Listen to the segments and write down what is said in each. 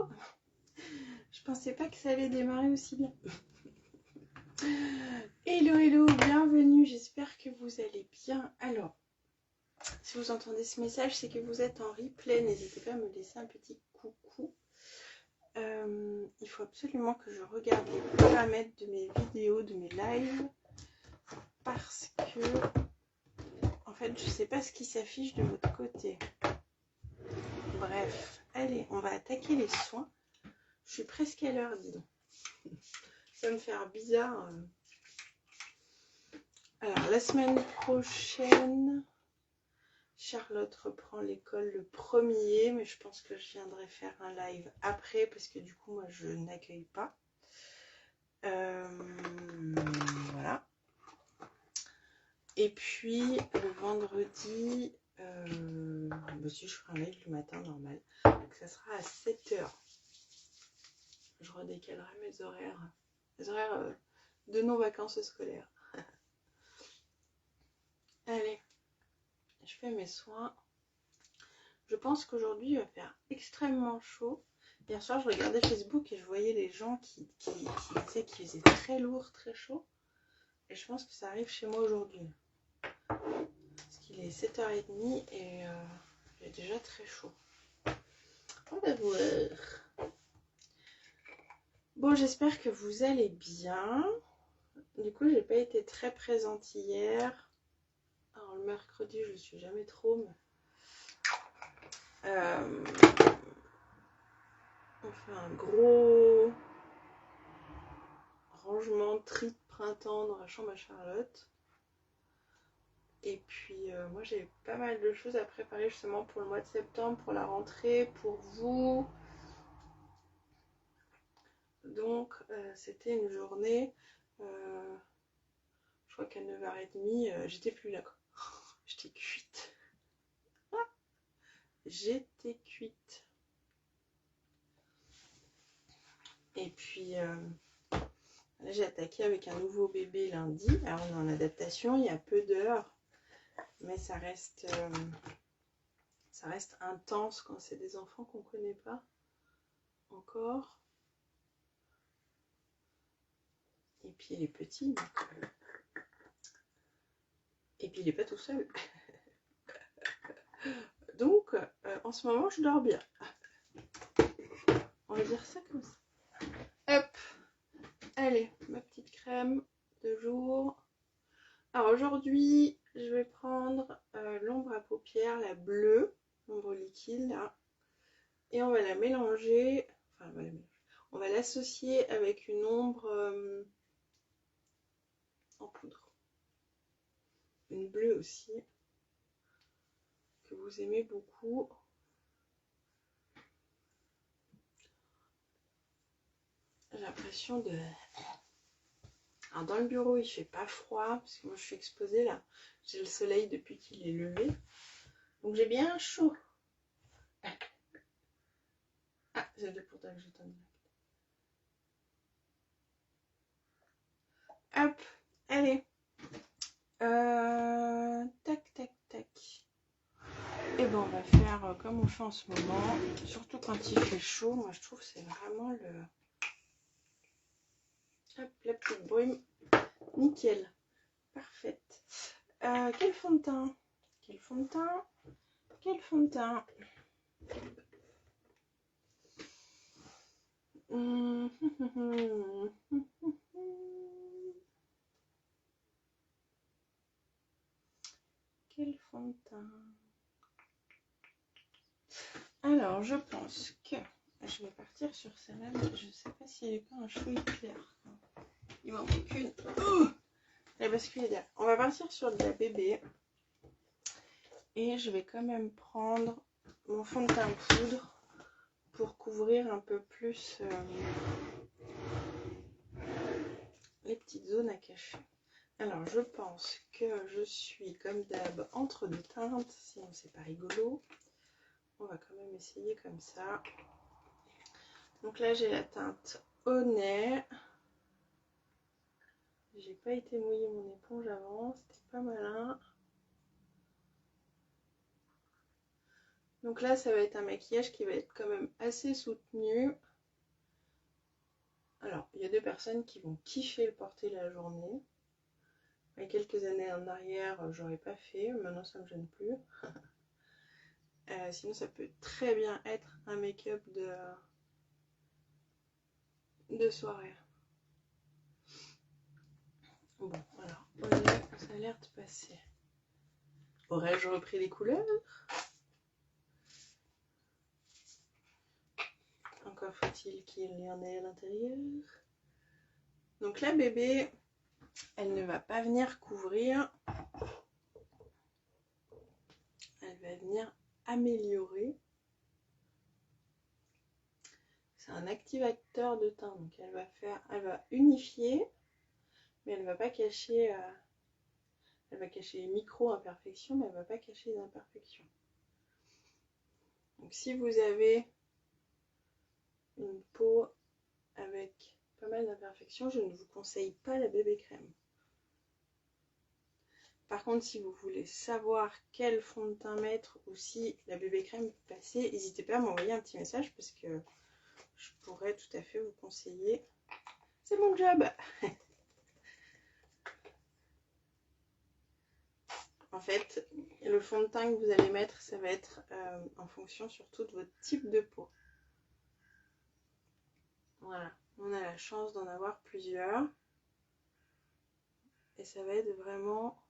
coucou. Je pensais pas que ça allait démarrer aussi bien. Hello, hello, bienvenue, j'espère que vous allez bien. Alors, si vous entendez ce message, c'est que vous êtes en replay, n'hésitez pas à me laisser un petit coucou. Il faut absolument que je regarde les paramètres de mes vidéos, de mes lives, parce que, en fait, je sais pas ce qui s'affiche de votre côté. Bref, allez, on va attaquer les soins. Je suis presque à l'heure, dis donc. Ça va me faire bizarre. Alors, la semaine prochaine, Charlotte reprend l'école le 1er, mais je pense que je viendrai faire un live après, parce que du coup, moi, je n'accueille pas. Voilà. Et puis, le vendredi, si je ferai un live le matin, normal. Donc, ça sera à 7h. Je redécalerai mes horaires. Les horaires de nos vacances scolaires. Allez, je fais mes soins. Je pense qu'aujourd'hui il va faire extrêmement chaud. Hier soir je regardais Facebook et je voyais les gens qui disaient qu'il faisait très lourd, très chaud. Et je pense que ça arrive chez moi aujourd'hui. Parce qu'il est 7h30 et il est déjà très chaud. On va voir. Bon, j'espère que vous allez bien. Du coup, j'ai pas été très présente hier. Alors le mercredi, je suis jamais trop, mais on fait un gros rangement, tri de printemps dans la chambre à Charlotte. Et puis moi j'ai pas mal de choses à préparer justement pour le mois de septembre, pour la rentrée, pour vous. Donc c'était une journée, je crois qu'à 9h30, j'étais plus là quoi. J'étais cuite. J'étais cuite. Et puis là j'ai attaqué avec un nouveau bébé lundi. Alors on est en adaptation, il y a peu d'heures. Mais ça reste intense quand c'est des enfants qu'on ne connaît pas encore. Et puis il est petit. Et puis il n'est pas tout seul. Donc en ce moment je dors bien. On va dire ça comme ça. Hop. Allez, ma petite crème de jour. Alors aujourd'hui je vais prendre l'ombre à paupières, la bleue, l'ombre liquide là. Et on va la mélanger. Enfin on va l'associer avec une ombre en poudre. Une bleue aussi, que vous aimez beaucoup. J'ai l'impression de... Alors dans le bureau il fait pas froid, parce que moi je suis exposée là. J'ai le soleil depuis qu'il est levé. Donc j'ai bien chaud. Ah, c'est pour ça que je t'en dis. Hop, allez. Tac, tac, tac. Et ben on va faire comme on fait en ce moment. Surtout quand il fait chaud, moi je trouve que c'est vraiment le... Hop, la petite brume. Nickel. Parfaite. Quel fond de teint? Quel fond de teint? Quel fond de teint? Quel fond de teint? Alors, je pense que je vais partir sur celle-là, mais je ne sais pas si elle n'est pas un chouïa clair. Il m'en manque une. Oh, elle a basculé derrière. On va partir sur de la bébé. Et je vais quand même prendre mon fond de teint poudre pour couvrir un peu plus les petites zones à cacher. Alors, je pense que je suis comme d'hab entre deux teintes, sinon c'est pas rigolo. On va quand même essayer comme ça. Donc là, j'ai la teinte Honey. J'ai pas été mouiller mon éponge avant, c'était pas malin. Donc là, ça va être un maquillage qui va être quand même assez soutenu. Alors, il y a des personnes qui vont kiffer le porter la journée. Il y a quelques années en arrière, j'aurais pas fait. Maintenant, ça me gêne plus. Sinon, ça peut très bien être un make-up de soirée. Bon, alors, ça a l'air de passer. Aurais-je repris les couleurs? Encore faut-il qu'il y en ait à l'intérieur. Donc la bébé, elle ne va pas venir couvrir. Elle va venir améliorer. C'est un activateur de teint, donc elle va unifier, mais elle va pas cacher. Elle va cacher les micro-imperfections, mais elle va pas cacher les imperfections. Donc si vous avez une peau avec pas mal d'imperfections, je ne vous conseille pas la bébé crème. Par contre, si vous voulez savoir quel fond de teint mettre ou si la bébé crème peut passer, n'hésitez pas à m'envoyer un petit message parce que je pourrais tout à fait vous conseiller. C'est mon job. En fait, le fond de teint que vous allez mettre, ça va être en fonction surtout de votre type de peau. Voilà, on a la chance d'en avoir plusieurs. Et ça va être vraiment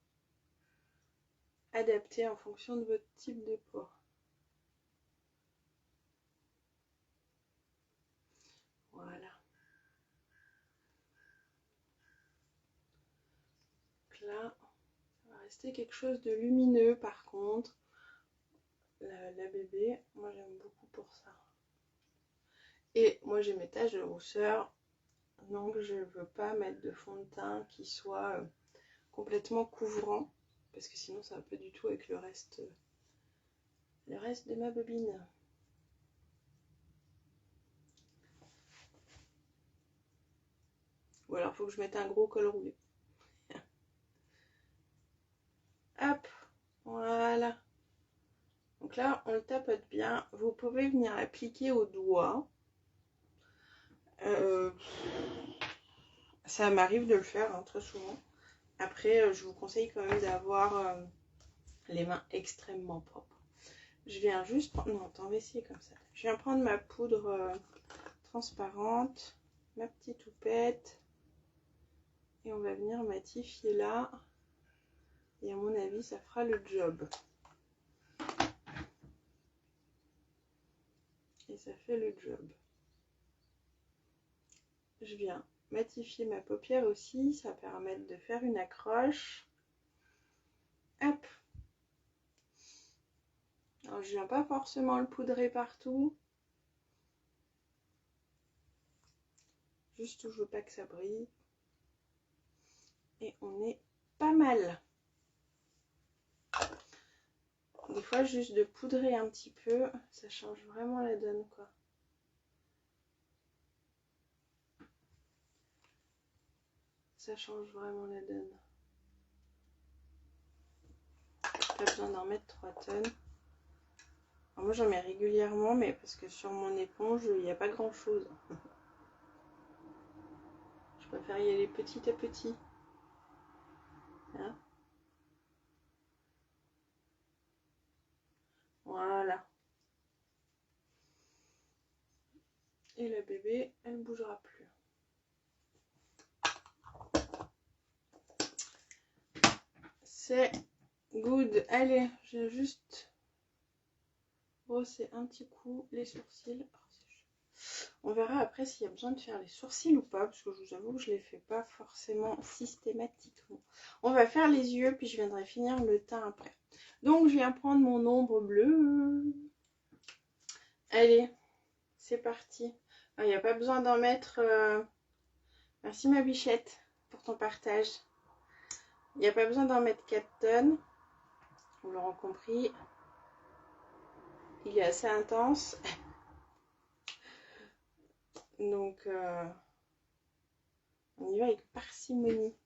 adapté en fonction de votre type de peau. Voilà. Donc là, ça va rester quelque chose de lumineux par contre. La bébé, moi j'aime beaucoup pour ça. Et moi j'ai mes taches de rousseur, donc je ne veux pas mettre de fond de teint qui soit complètement couvrant, parce que sinon ça va pas du tout avec le reste de ma bobine. Ou alors il faut que je mette un gros col roulé. Hop, voilà. Donc là, on le tapote bien. Vous pouvez venir appliquer au doigt. Ça m'arrive de le faire hein, très souvent. Après, je vous conseille quand même d'avoir les mains extrêmement propres. Je viens juste prendre... Non, attends, on va essayer comme ça. Je viens prendre ma poudre transparente, ma petite houppette. Et on va venir matifier là. Et à mon avis, ça fera le job. Et ça fait le job. Je viens matifier ma paupière aussi. Ça va permettre de faire une accroche. Hop. Alors, je viens pas forcément le poudrer partout. Juste où je veux pas que ça brille. Et on est pas mal. Des fois, juste de poudrer un petit peu, ça change vraiment la donne, quoi. Ça change vraiment la donne. Pas besoin d'en mettre 3 tonnes. Alors moi, j'en mets régulièrement, mais parce que sur mon éponge, il n'y a pas grand-chose. Je préfère y aller petit à petit. Hein? Voilà. Et la bébé, elle ne bougera plus. C'est good. Allez, j'ai juste brossé un petit coup les sourcils. On verra après s'il y a besoin de faire les sourcils ou pas, parce que je vous avoue que je ne les fais pas forcément systématiquement. On va faire les yeux, puis je viendrai finir le teint après. Donc je viens prendre mon ombre bleue. Allez, c'est parti. Il n'y a pas besoin d'en mettre... Merci ma bichette pour ton partage. Il n'y a pas besoin d'en mettre 4 tonnes. Vous l'aurez compris. Il est assez intense. Donc, on y va avec parcimonie.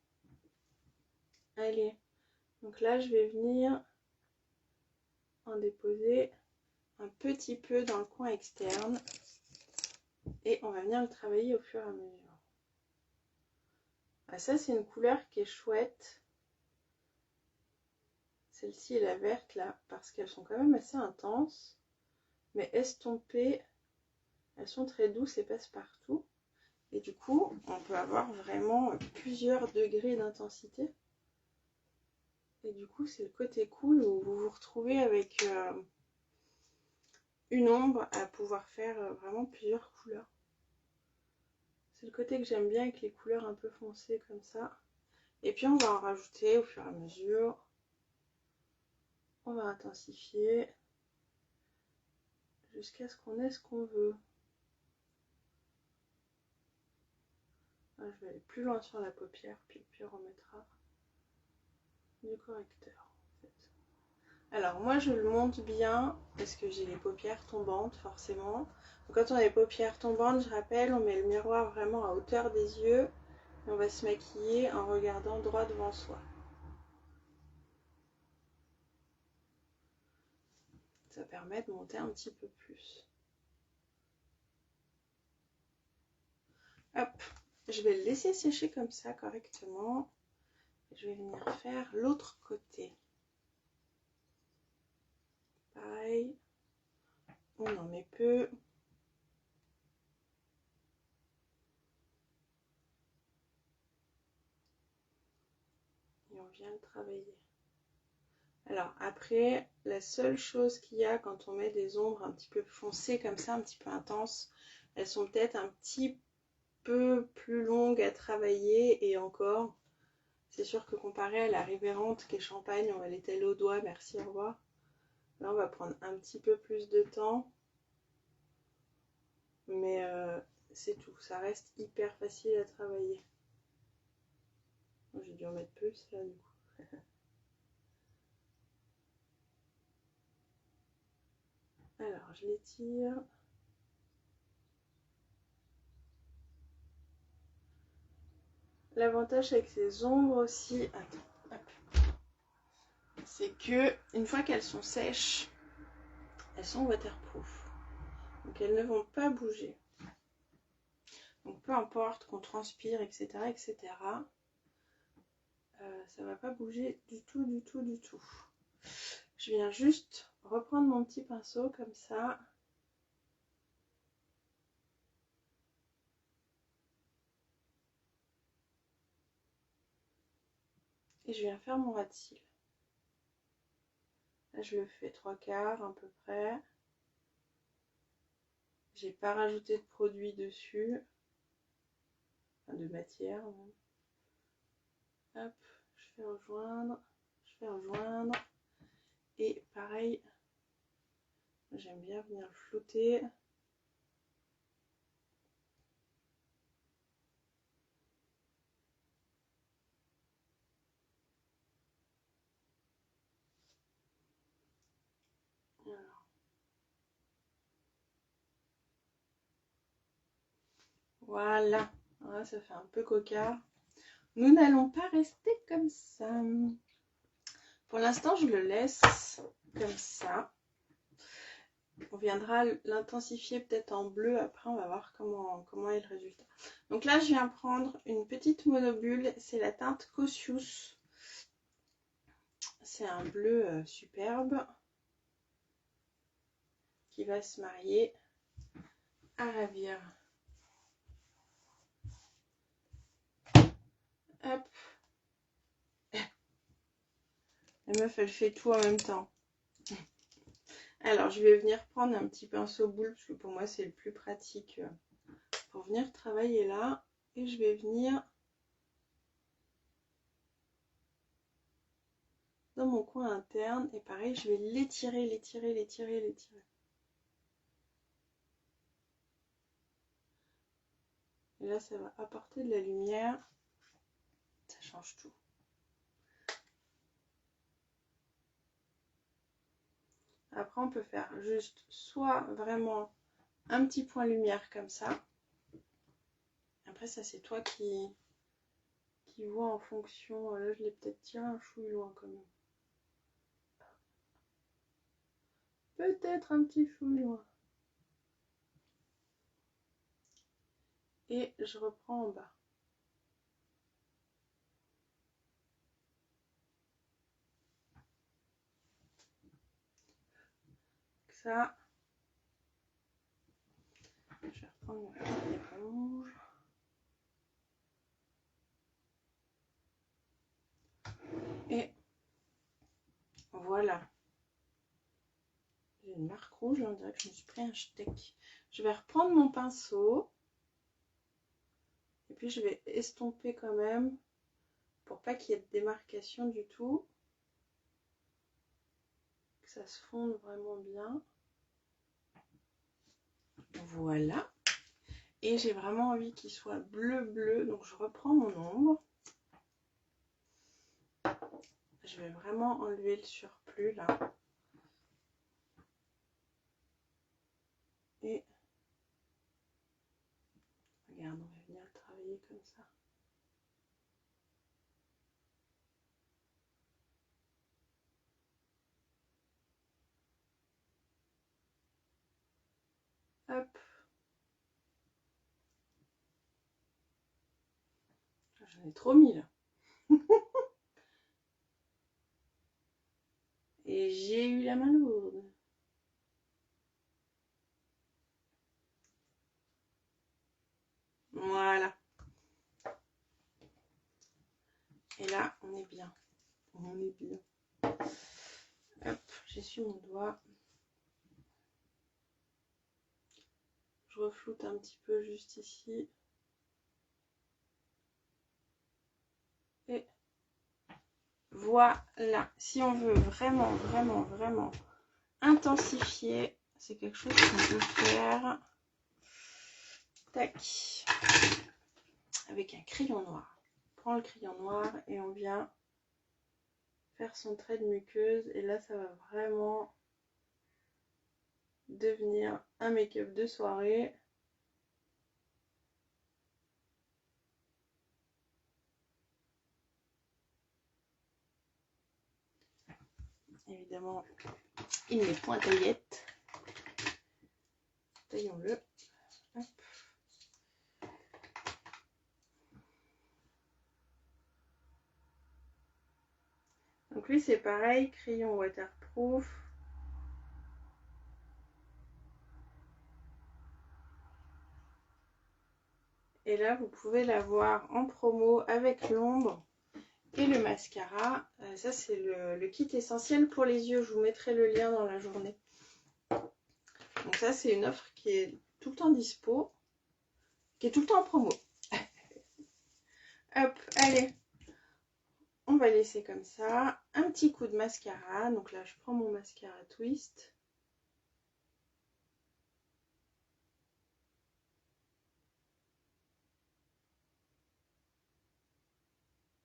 Allez. Donc là, je vais venir en déposer un petit peu dans le coin externe. Et on va venir le travailler au fur et à mesure. Ah, ça, c'est une couleur qui est chouette. Celle-ci et la verte là, parce qu'elles sont quand même assez intenses. Mais estompées, elles sont très douces et passent partout. Et du coup, on peut avoir vraiment plusieurs degrés d'intensité. Et du coup, c'est le côté cool où vous vous retrouvez avec une ombre à pouvoir faire vraiment plusieurs couleurs. C'est le côté que j'aime bien avec les couleurs un peu foncées comme ça. Et puis on va en rajouter au fur et à mesure. On va intensifier jusqu'à ce qu'on ait ce qu'on veut. Là, je vais aller plus loin sur la paupière, puis on remettra du correcteur. En fait. Alors moi je le monte bien parce que j'ai les paupières tombantes forcément. Donc, quand on a les paupières tombantes, je rappelle, on met le miroir vraiment à hauteur des yeux et on va se maquiller en regardant droit devant soi. Ça permet de monter un petit peu plus. Hop, je vais le laisser sécher comme ça correctement. Je vais venir faire l'autre côté. Pareil, on en met peu. Et on vient le travailler. Alors après, la seule chose qu'il y a quand on met des ombres un petit peu foncées comme ça, un petit peu intenses, elles sont peut-être un petit peu plus longues à travailler et encore, c'est sûr que comparé à la Rivérante qui est champagne, on va l'étaler au doigt, merci, au revoir. Là, on va prendre un petit peu plus de temps, mais c'est tout, ça reste hyper facile à travailler. J'ai dû en mettre plus là du coup. Alors, je l'étire. L'avantage avec ces ombres aussi, c'est que une fois qu'elles sont sèches, elles sont waterproof. Donc elles ne vont pas bouger. Donc peu importe qu'on transpire, etc., ça ne va pas bouger du tout, du tout, du tout. Je viens juste reprendre mon petit pinceau comme ça. Et je viens faire mon ras de cils. Là, je le fais 3/4 à peu près. J'ai pas rajouté de produit dessus. Enfin, de matière. Hop, je fais rejoindre. Je fais rejoindre. Et pareil, j'aime bien venir le flouter. Voilà, ça fait un peu coquin. Nous n'allons pas rester comme ça. Pour l'instant, je le laisse comme ça. On viendra l'intensifier peut-être en bleu. Après, on va voir comment est le résultat. Donc là, je viens prendre une petite monobule. C'est la teinte Cautious. C'est un bleu superbe qui va se marier à ravir. Hop. La meuf, elle fait tout en même temps. Alors, je vais venir prendre un petit pinceau boule, parce que pour moi, c'est le plus pratique pour venir travailler là. Et je vais venir dans mon coin interne. Et pareil, je vais l'étirer, l'étirer, l'étirer, l'étirer. Et là, ça va apporter de la lumière. Ça change tout. Après, on peut faire juste soit vraiment un petit point lumière comme ça. Après, ça, c'est toi qui vois en fonction. Là, je l'ai peut-être tiré un chouille loin quand même. peut-être un petit fouillis. Et je reprends en bas. Ça. Je vais reprendre l'éponge. Et voilà. J'ai une marque rouge, on dirait que je me suis pris un steak. Je vais reprendre mon pinceau. Et puis je vais estomper quand même pour pas qu'il y ait de démarcation du tout. Que ça se fonde vraiment bien. Voilà. Et j'ai vraiment envie qu'il soit bleu. Donc je reprends mon ombre. Je vais vraiment enlever le surplus là. Et regarde, on va venir travailler comme ça. Hop. J'en ai trop mis là. Et j'ai eu la main lourde. Voilà. Et là, on est bien. On est bien. Hop, j'essuie mon doigt. Je refloute un petit peu juste ici. Et voilà. Si on veut vraiment intensifier, c'est quelque chose qu'on peut faire. Tac. Avec un crayon noir. On prend le crayon noir et on vient faire son trait de muqueuse. Et là, ça va vraiment devenir un make-up de soirée. Évidemment, il n'est point taillette. Taillons-le. Donc lui, c'est pareil, crayon waterproof. Et là, vous pouvez l'avoir en promo avec l'ombre et le mascara. Ça, c'est le kit essentiel pour les yeux. Je vous mettrai le lien dans la journée. Donc ça, c'est une offre qui est tout le temps dispo, qui est tout le temps en promo. Hop, allez. On va laisser comme ça. Un petit coup de mascara. Donc là, je prends mon mascara Twist.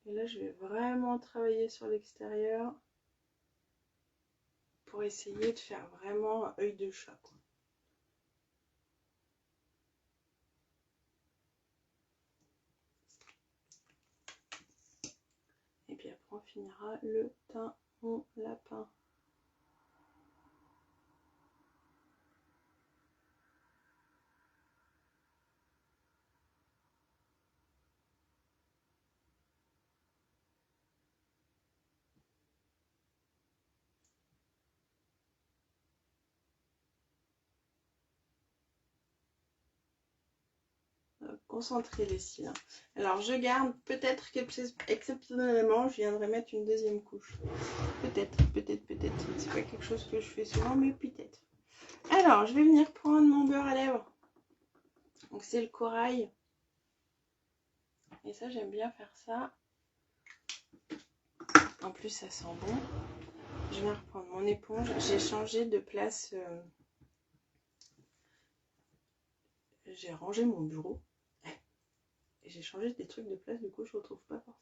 Et là, je vais vraiment travailler sur l'extérieur pour essayer de faire vraiment œil de chat, quoi. Et puis après, on finira le teint mon lapin. Concentrer les cils. Alors je garde, peut-être qu'exceptionnellement je viendrai mettre une deuxième couche. Peut-être. C'est pas quelque chose que je fais souvent, mais peut-être. Alors je vais venir prendre mon beurre à lèvres. Donc c'est le corail. Et ça, j'aime bien faire ça. En plus, ça sent bon. Je vais reprendre mon éponge. J'ai changé de place. J'ai rangé mon bureau. Et j'ai changé des trucs de place, du coup je retrouve pas forcément.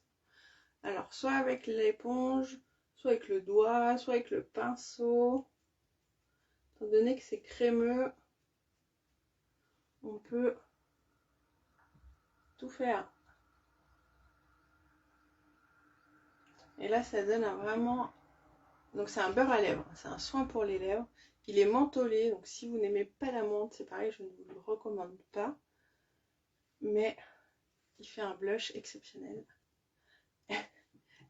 Alors soit avec l'éponge, soit avec le doigt, soit avec le pinceau. Étant donné que c'est crémeux, on peut tout faire. Et là ça donne vraiment... Donc c'est un beurre à lèvres, c'est un soin pour les lèvres. Il est mentholé, donc si vous n'aimez pas la menthe, c'est pareil, je ne vous le recommande pas. Mais il fait un blush exceptionnel.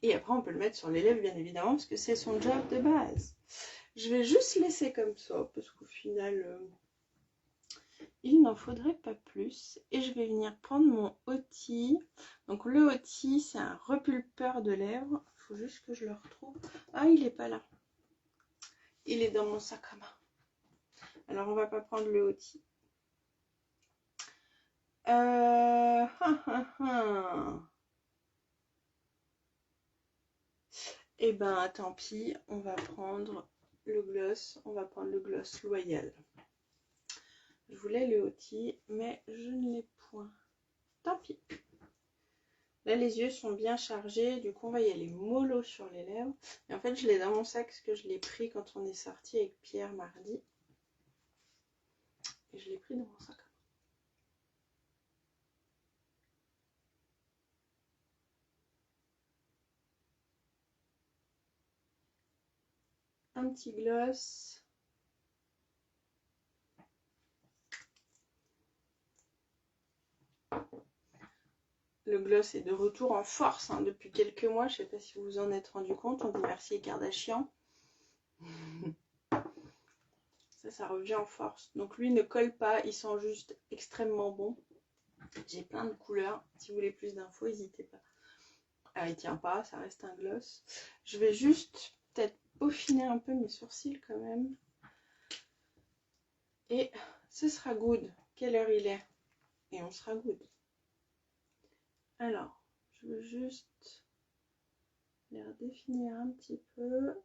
Et après, on peut le mettre sur les lèvres, bien évidemment, parce que c'est son job de base. Je vais juste laisser comme ça, parce qu'au final, il n'en faudrait pas plus. Et je vais venir prendre mon Hoti. Donc le Hoti, c'est un repulpeur de lèvres. Il faut juste que je le retrouve. Ah, il n'est pas là. Il est dans mon sac à main. Alors, on va pas prendre le Hoti. Eh ben, tant pis. On va prendre le gloss. On va prendre le gloss Loyal. Je voulais le Hoti, mais je ne l'ai point. Tant pis. Là, les yeux sont bien chargés. Du coup, on va y aller mollo sur les lèvres. Et en fait, je l'ai dans mon sac parce que je l'ai pris quand on est sorti avec Pierre mardi. Et je l'ai pris dans mon sac. Un petit gloss. Le gloss est de retour en force depuis quelques mois. Je ne sais pas si vous vous en êtes rendu compte. On dit merci Kardashian. Ça revient en force. Donc lui ne colle pas. Il sent juste extrêmement bon. J'ai plein de couleurs. Si vous voulez plus d'infos, n'hésitez pas. Ah, il tient pas. Ça reste un gloss. Je vais juste peut-être peaufiner un peu mes sourcils quand même. Et ce sera good. Quelle heure il est? Et on sera good. Alors, je veux juste les redéfinir un petit peu.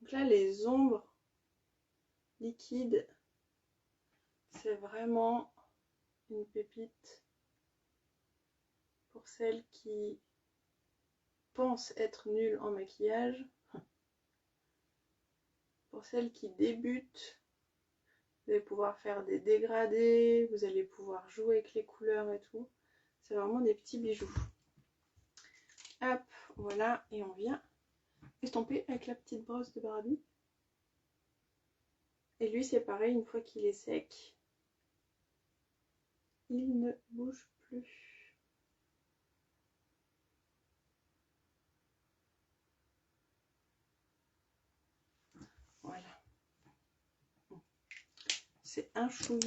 Donc là, les ombres liquides, c'est vraiment une pépite pour celles qui pensent être nulles en maquillage. Pour celles qui débutent, vous allez pouvoir faire des dégradés, vous allez pouvoir jouer avec les couleurs et tout. C'est vraiment des petits bijoux. Hop, voilà, et on vient estomper avec la petite brosse de Barbie. Et lui, c'est pareil, une fois qu'il est sec, il ne bouge plus. Voilà. C'est un chouï.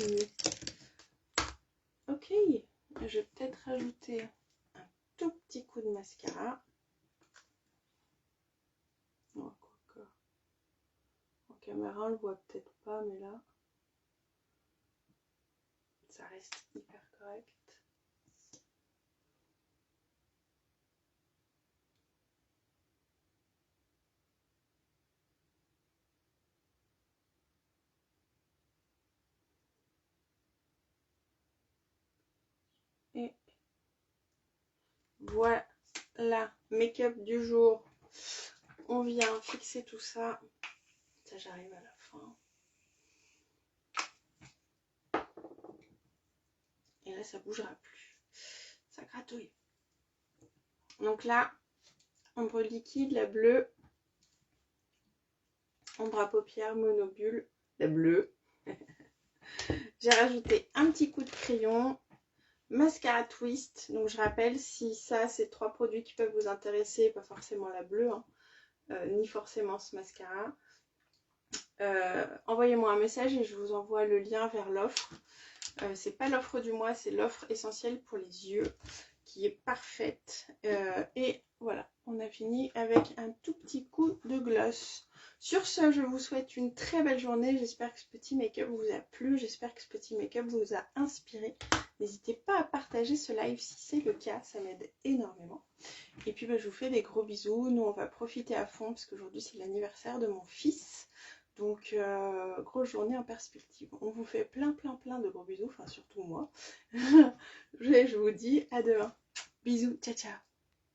Ok, je vais peut-être rajouter un tout petit coup de mascara. Oh, quoi. En caméra, on le voit peut-être pas, mais là, ça reste hyper correct. Et voilà, make-up du jour. On vient fixer tout ça. Ça, j'arrive à la fin. Et là, ça bougera plus. Ça gratouille. Donc là, ombre liquide, la bleue. Ombre à paupières, monobule, la bleue. J'ai rajouté un petit coup de crayon. Mascara twist. Donc je rappelle, si ça, c'est 3 produits qui peuvent vous intéresser, pas forcément la bleue, ni forcément ce mascara. Envoyez-moi un message et je vous envoie le lien vers l'offre. C'est pas l'offre du mois, c'est l'offre essentielle pour les yeux qui est parfaite. Et voilà, on a fini avec un tout petit coup de gloss. Sur ce, je vous souhaite une très belle journée. J'espère que ce petit make-up vous a plu. J'espère que ce petit make-up vous a inspiré. N'hésitez pas à partager ce live si c'est le cas, ça m'aide énormément. Et puis je vous fais des gros bisous. Nous, on va profiter à fond parce qu'aujourd'hui, c'est l'anniversaire de mon fils. Donc, grosse journée en perspective. On vous fait plein de gros bisous, enfin surtout moi. Je vous dis à demain. Bisous, ciao ciao.